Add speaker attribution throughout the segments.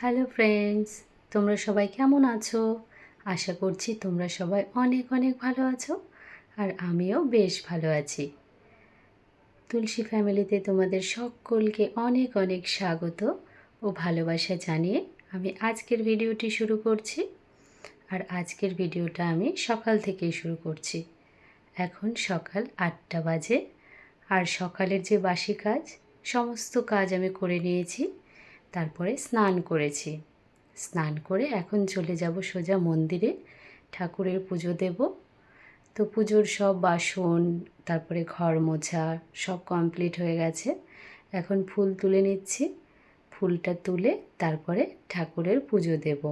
Speaker 1: Hello friends, তোমরা সবাই কেমন আছো? আশা করছি তোমরা সবাই অনেক অনেক ভালো আছো আর আমিও বেশ ভালো আছি। তুলসী ফ্যামিলিতে তোমাদের সকলকে অনেক অনেক স্বাগত ও ভালোবাসা জানিয়ে আমি আজকের ভিডিওটি শুরু করছি। আর আজকের ভিডিওটা আমি সকাল থেকেই শুরু করছি। এখন সকাল 8টা বাজে আর সকালের যে বাসি কাজ সমস্ত কাজ আমি করে নিয়েছি। তারপরে স্নান করেছি। স্নান করে এখন চলে যাব সোজা মন্দিরে ঠাকুরের পুজো দেব। তো পুজোর সব বাসন তারপরে ঘর মোছা সব কমপ্লিট হয়ে গেছে। এখন ফুল তুলে নিচ্ছি। ফুলটা তুলে তারপরে ঠাকুরের পুজো দেব।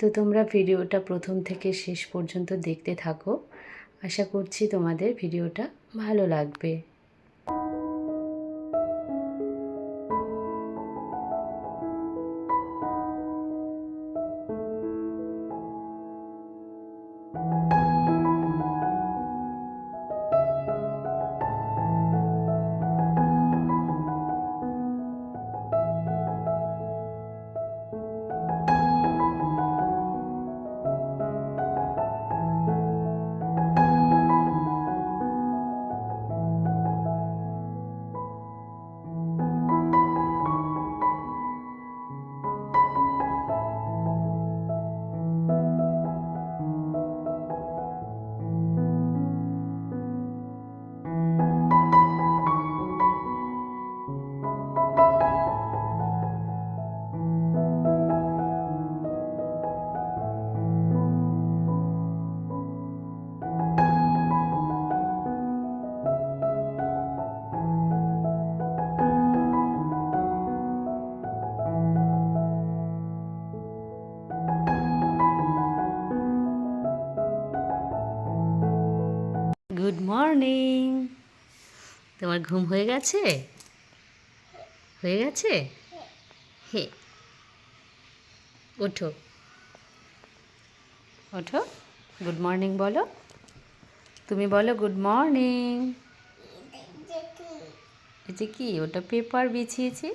Speaker 1: তো তোমরা ভিডিওটা প্রথম থেকে শেষ পর্যন্ত দেখতে থাকো। আশা করছি তোমাদের ভিডিওটা ভালো লাগবে। Good morning. তোমার ঘুম হয়ে গেছে? হয়ে গেছে? হে, ওঠো ওঠো, গুড মর্নিং বলো। তুমি বলো গুড মর্নিং। এটা কি? ওটা পেপার বিছিয়েছি।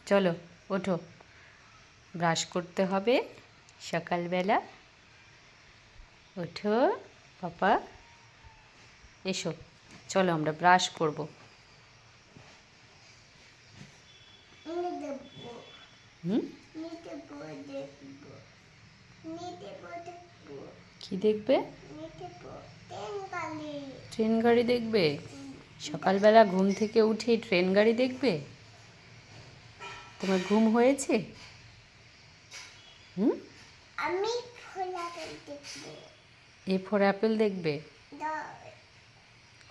Speaker 1: চলো ওঠো, ব্রাশ করতে হবে সকালবেলা। ওঠো পাপা, এসো চলো আমরা ব্রাশ করব। হুম, কি দেখবে? ট্রেন গাড়ি দেখবে? সকালবেলা ঘুম থেকে উঠে ট্রেন গাড়ি দেখবে? তোমার ঘুম হয়েছে? হুম,
Speaker 2: আমি ফল আপেল দেখব।
Speaker 1: এ ফর অ্যাপেল দেখবে?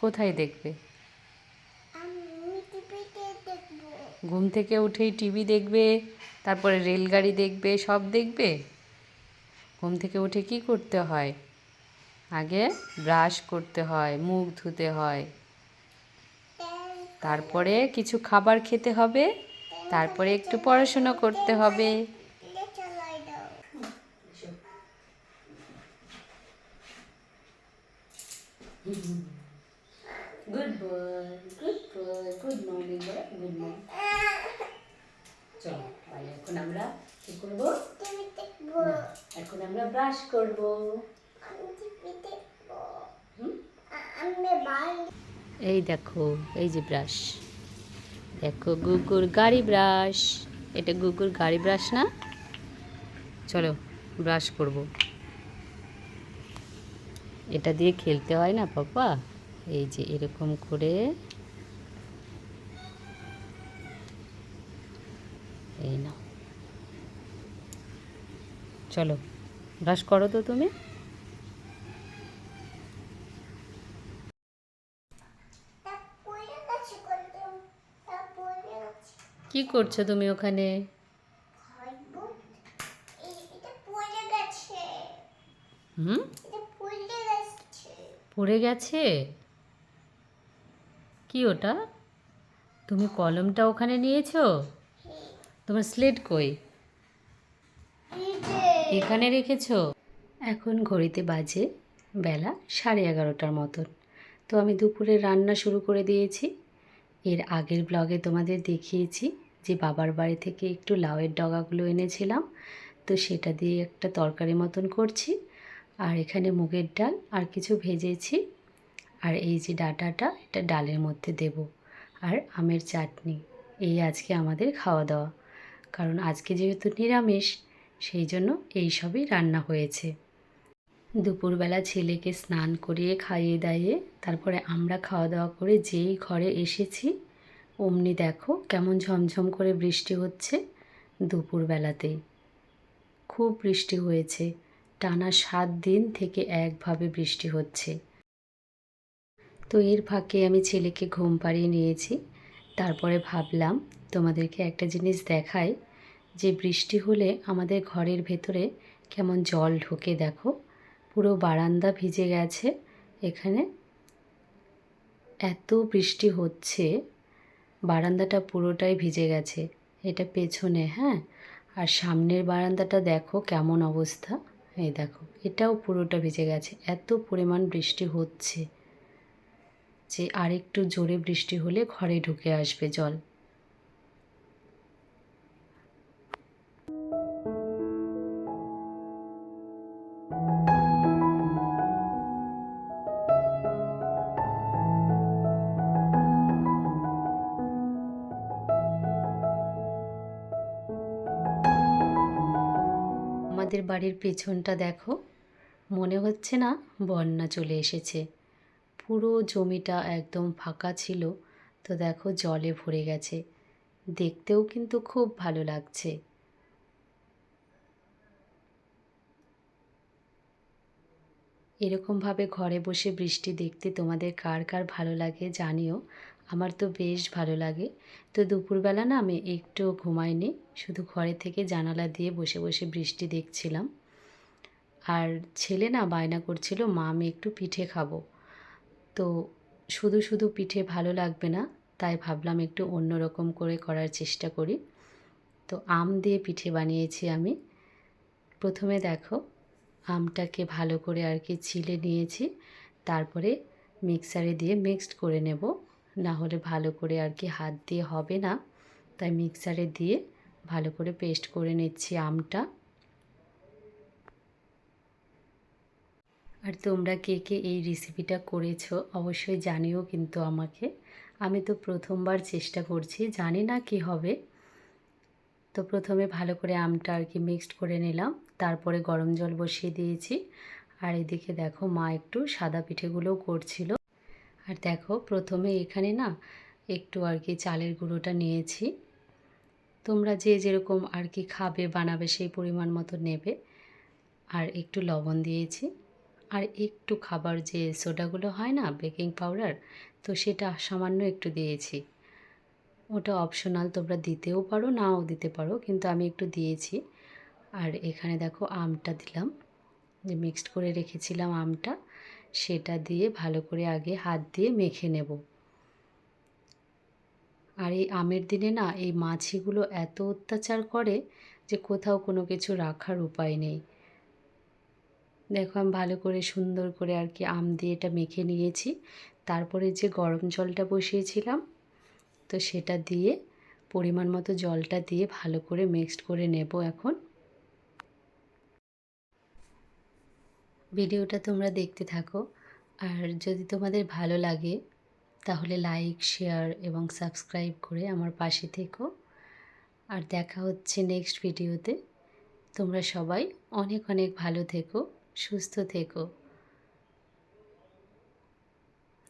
Speaker 1: কোথায় দেখবে?
Speaker 2: আমি টিভিতে দেখব।
Speaker 1: ঘুম থেকে উঠেই টিভি দেখবে, তারপরে রেলগাড়ি দেখবে, সব দেখবে? ঘুম থেকে উঠে কি করতে হয়? আগে ব্রাশ করতে হয়, মুখ ধুতে হয়, তারপরে কিছু খাবার খেতে হবে, তারপরে একটু পড়াশোনা করতে হবে।
Speaker 2: চালাই দাও।
Speaker 1: Good boy, good boy, good morning, good morning. চলো এখন আমরা কি করব?
Speaker 2: টিভি দেখব।
Speaker 1: এখন আমরা ব্রাশ করব।
Speaker 2: আমি টিভি দেখব।
Speaker 1: হুম,
Speaker 2: আমি বাল।
Speaker 1: এই দেখো, এই যে ব্রাশ, দেখো গুগুর গাড়ি ব্রাশ। এটা গুগুর গাড়ি ব্রাশ না? চলো ব্রাশ করব। এটা দিয়ে খেলতে হয় না পাপা? এই যে এরকম করে, এই নাও, চলো ব্রাশ করো তো তুমি।
Speaker 2: তা পড়ে গেছে কলম। তা পড়ে গেছে।
Speaker 1: কি করছো তুমি ওখানে?
Speaker 2: খাইব। এটা পড়ে গেছে।
Speaker 1: হুম,
Speaker 2: এটা পড়ে গেছে।
Speaker 1: পড়ে গেছে? কি ওটা? তুমি কলমটা ওখানে নিয়েছো? তোমার স্লেট কই? এখানে রেখেছো? এখন ঘড়িতে বাজে বেলা 11:30টার মতন। তো আমি দুপুরে রান্না শুরু করে দিয়েছি। এর আগের ব্লগে তোমাদের দেখিয়েছি যে বাবার বাড়ি থেকে একটু লাউয়ের ডগাগুলো এনেছিলাম, তো সেটা দিয়ে একটা তরকারি মতন করছি। আর এখানে মুগের ডাল আর কিছু ভেজেছি। আর এই যে ডাঁটাটা, এটা ডালের মধ্যে দেব। আর আমের চাটনি, এই আজকে আমাদের খাওয়া দাওয়া। কারণ আজকে যেহেতু নিরামিষ, সেই জন্য এই সবই রান্না হয়েছে। দুপুরবেলা ছেলেকে স্নান করিয়ে খাইয়ে দাইয়ে তারপরে আমরা খাওয়া দাওয়া করে যেই ঘরে এসেছি, অমনি দেখো কেমন ঝমঝম করে বৃষ্টি হচ্ছে। দুপুরবেলাতেই খুব বৃষ্টি হয়েছে, টানা 7 দিন থেকে একভাবে বৃষ্টি হচ্ছে। তো এর ফাঁকে আমি ছেলেকে ঘুম পাড়িয়ে নিয়েছি। তারপরে ভাবলাম তোমাদেরকে একটা জিনিস দেখাই, যে বৃষ্টি হলে আমাদের ঘরের ভেতরে কেমন জল ঢোকে দেখো। পুরো বারান্দা ভিজে গেছে। এখানে এত বৃষ্টি হচ্ছে, বারান্দাটা পুরোটাই ভিজে গেছে। এটা পেছনে, হ্যাঁ। আর সামনের বারান্দাটা দেখো কেমন অবস্থা। এই দেখো, এটাও পুরোটা ভিজে গেছে। এত পরিমাণ বৃষ্টি হচ্ছে যে আরেকটু জোরে বৃষ্টি হলে ঘরে ঢুকে আসবে জল। আমাদের বাড়ির পেছনটা দেখো, মনে হচ্ছে না বন্যা চলে এসেছে। পুরো জমিটা একদম ফাঁকা ছিল, তো দেখো জলে ভরে গেছে। দেখতেও কিন্তু খুব ভালো লাগছে। এরকমভাবে ঘরে বসে বৃষ্টি দেখতে তোমাদের কার কার ভালো লাগে জানিও। আমার তো বেশ ভালো লাগে। তো দুপুরবেলা না আমি একটু ঘুমাইনি, শুধু ঘরে থেকে জানালা দিয়ে বসে বসে বৃষ্টি দেখছিলাম। আর ছেলে না বায়না করছিল, মা আমি একটু পিঠে খাবো। তো শুধু শুধু পিঠে ভালো লাগবে না, তাই ভাবলাম একটু অন্য রকম করে করার চেষ্টা করি। তো আম দিয়ে পিঠে বানিয়েছি আমি। প্রথমে দেখো, আমটাকে ভালো করে আর কি ছিলে নিয়েছি, তারপরে মিক্সারে দিয়ে মিক্সড করে নেব। না হলে ভালো করে আর কি হাত দিয়ে হবে না, তাই মিক্সারে দিয়ে ভালো করে পেস্ট করে নিচ্ছি আমটা। আর তোমরা কে কে এই রেসিপিটা করেছো অবশ্যই জানিও কিন্তু আমাকে। আমি তো প্রথমবার চেষ্টা করছি, জানি না কি হবে। তো প্রথমে ভালো করে আমটা আর কি মিক্সড করে নিলাম, তারপরে গরম জল বসিয়ে দিয়েছি। আর এদিকে দেখো মা একটু সাদা পিঠেগুলোও করছিল। আর দেখো প্রথমে এখানে না একটু আর কি চালের গুঁড়োটা নিয়েছি। তোমরা যে যেরকম আর কি খাবে বানাবে সেই পরিমাণ মতো নেবে। আর একটু লবণ দিয়েছি। আর একটু খাবার যে সোডাগুলো হয় না, বেকিং পাউডার, তো সেটা সামান্য একটু দিয়েছি। ওটা অপশনাল, তোমরা দিতেও পারো নাও দিতে পারো, কিন্তু আমি একটু দিয়েছি। আর এখানে দেখো আমটা দিলাম, যে মিক্সড করে রেখেছিলাম আমটা, সেটা দিয়ে ভালো করে আগে হাত দিয়ে মেখে নেব। আর এই আমের দিনে না এই মাছিগুলো এত অত্যাচার করে যে কোথাও কোনো কিছু রাখার উপায় নেই। দেখো আমি ভালো করে সুন্দর করে আর কি আম দিয়ে এটা মেখে নিয়েছি। তারপরে যে গরম জলটা বসিয়েছিলাম, তো সেটা দিয়ে পরিমাণ মতো জলটা দিয়ে ভালো করে মিক্সড করে নেব এখন। ভিডিওটা তোমরা দেখতে থাকো। আর যদি তোমাদের ভালো লাগে তাহলে লাইক, শেয়ার এবং সাবস্ক্রাইব করে আমার পাশে থেকো। আর দেখা হচ্ছে নেক্সট ভিডিওতে। তোমরা সবাই অনেক অনেক ভালো থেকো, সুস্থ থেকো।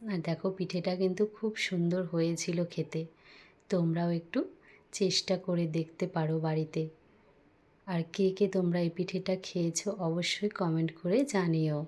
Speaker 1: আর দেখো পিঠেটা কিন্তু খুব সুন্দর হয়েছিল খেতে। তোমরাও একটু চেষ্টা করে দেখতে পারো বাড়িতে। আর কে কে তোমরা এই পিঠেটা খেয়েছো অবশ্যই কমেন্ট করে জানিও।